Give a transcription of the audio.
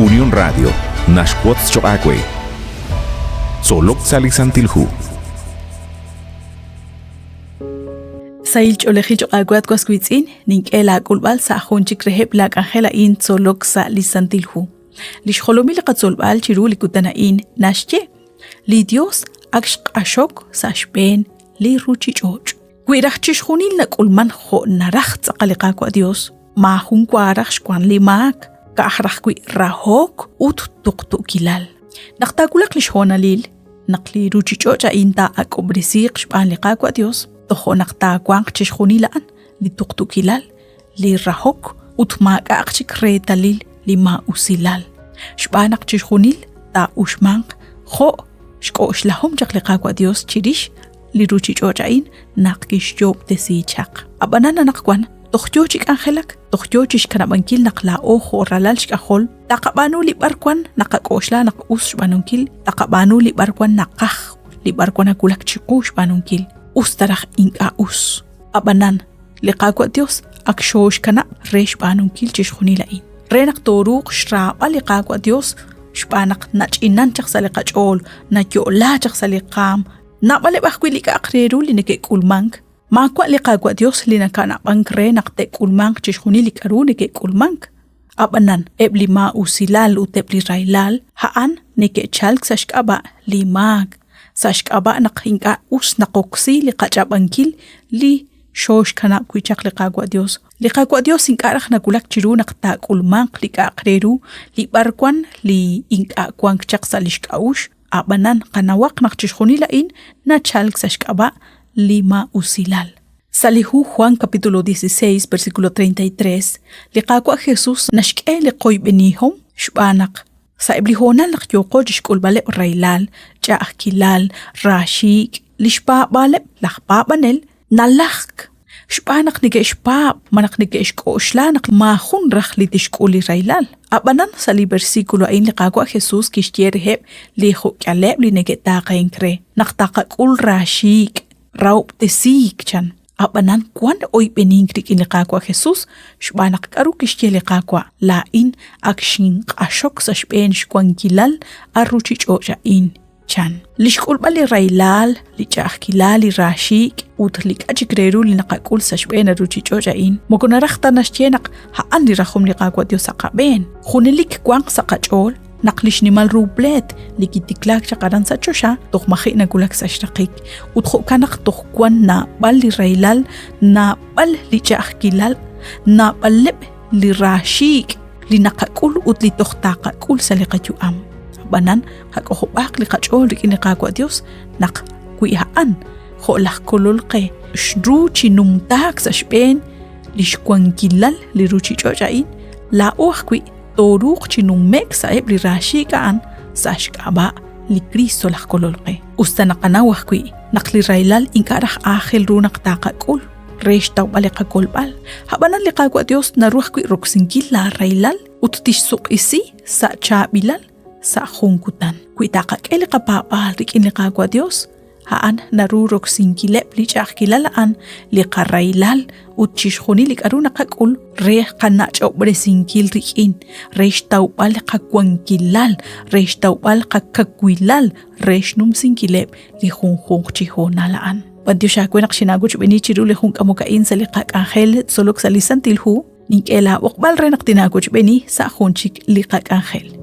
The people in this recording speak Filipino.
Unión Radio, Nashquots Choacue. Solok Salisantilhu. Sail choleji choaguat kwaskuitzin, ninkela kulbal sa honchik reheb lak angela in solok Salisantilhu. Lishholomil katsolbal chiru likutana in nashche. Li Dios akshq ashok sa shpen li ruchi choch. Guirachchish hunil na kulman ho naracht sa kalikakwa Dios. Mahung kwaraksh kwan limak. Kaahrahkwi rahok ut tuktu kilal. Naktakulak lishhonalil. Nakli ruchi chocha inta ak obrisiq shpan likakwa Dios. Toho naktakwang chishhunilaan li tuktu kilal. Li rahok ut maakachik retalil li mausilal. Shpanak chishhunil ta ushmang ho shkosh lahom jak likakwa Dios chirish li ruchi chocha in nakkish job desi chak. Abanana nakwan Tohjochik angelak, tohjochish kanabankil nakla ojo ralal shkahol, takabanu li barkwan nakakoshla nakus banunkil, takabanu li barkwan nakah, li barkwan akulak chikush banunkil, ustarach inka us. Abanan, liqakwa Dios, akshosh kana resh banunkil chishkhunilain. Renak toruk shraba liqakwa Dios, shpanak nachinan chak sa liqachol, nayola chak sa liqam, nabalebakwi lika akreru li nekekulmang, Makwa liqakwa Dios linakana bangre nakte kulmang chishuni likaruni ke kulmang. Abanan eblima usilal utepli railal haan neke chalk sashkaba limag. Sashkaba nakhinka us nakoksi liqachabankil li shosh kana kuichak liqakwa Dios. Liqakwa Dios inkarach nakulak chiru nakta kulmang likakreru li barkwan li inkakwang chak salishkaush. Abanan kanawak nakchishuni lain na chalk sashkaba Lima usilal. Salihu Juan capítulo 16 versículo 33. Liqakwa Jesús nashke liqoy benihom shbanak. Sa iblihonan lakyoko jishkul bale railal, jaakilal, rashik, lishpa bale lakpa banel, nalak. Shbanak nige shpa, manak nige ishkoshla nak mahun rakhli tishkuli railal. Abanan sali versículo ain liqakwa Jesús kishtierheb liho kyaleb li nige taqenkre. Naktakakul rashik. Raup tesik chan. Abanan kwan oy beningrik in liqakwa Jesus, shbanak karukis liqakwa lain akshin ashok sa shpen shkwan kilal arruchich oja in chan. Lishkul bali railal, lichach kilal rashik, utlik achikreru li nakakul sa shpen arruchich oja in. Mogonarakta nashchenak haan li rachum liqakwa Dios akaben. Khunilik kwang sa kachol, Naklish nimal rublet, likitiklak chakaran sa chosha, tokmahi nagulak sa shrakik. Utho kanak tokwan na bal li railal, na bal li kilal, na balib li rashik, li nakakul ut li toktakakul sa likayuam. Banan, kakohobak li kachol li kinikagwa Dios, nak kuihaan, holak kololke, shru chinumtak sa shpen, li shkwang kilal li ruchi chochain, laoh kui, Toruk chinumek sa ebli rashi kaan sa shkaba li Kristo lakkololke. Usta nakanawah kui nakli railal inkarah ahel runak takakul. Resh taw balikakolbal. Habanan likagwa Dios na ruh kui roksingkil la railal uttish suk isi sa chabilal sa hungkutan. Kui takak eli kapapal rikin likagwa Dios. Haan narurok singkilep li chakilalaan li karailal utchish khuni li karuna kakul re kana chobre singkil rikin resh taupal kakwang kilal resh taupal kakakwilal resh num singkilep li khung chihonalaan. Pantiyo siya kwenak sinagot bini chiru li khung kamukain sa likak angel solok sa lisantilhu ning ela wakbal renak tinagot bini sa khunchik likak angel.